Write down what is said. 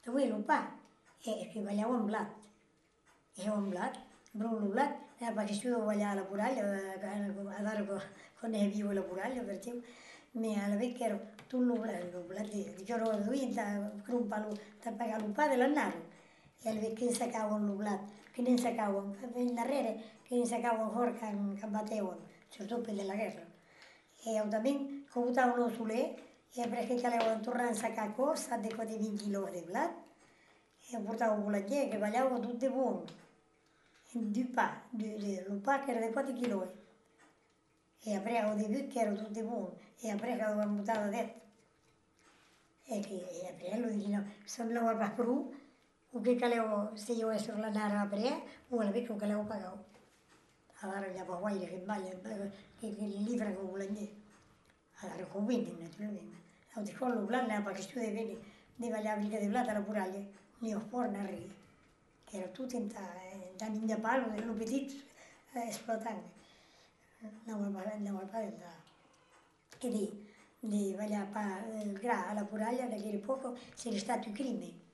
Avui lo pa, que ballava un blat. E un blat, brun blat, perché io voglio la puraglia, quando è vivo la puraglia, perché mi alla vecchia tu lo blat di giorno lui crumpa lo tappa lo pa dell'annaro. E al vecchio sacavano lo blat, che ne sacavano, in darrere che ne sacavano fuori che battevano, soprattutto per la guerra. E también computavano sulle e perché calevano tornare a saccare cosa di 20 kg di blat e portavano con la che vagliavano tutte buone. Du pa, lo pa che era di 4 kg. E après au début che erano tutte buone e après che avevano buttato dentro. E après lui dice no, se non lo va più, o che calevo se io essere la nara après, o la vecchia che calevo pagato. Allora gli guai che sbaglia, che livra con la niente. Allora convinti naturalmente. Ho detto quello blanco perché tu devi la briga di blanco alla puraglia, lì ho fuori a ri, che era tutto in India palo, lo petit esplotante. Non mi pare da. E di voglio pa gra alla puraglia da che poco c'era stato il crimine.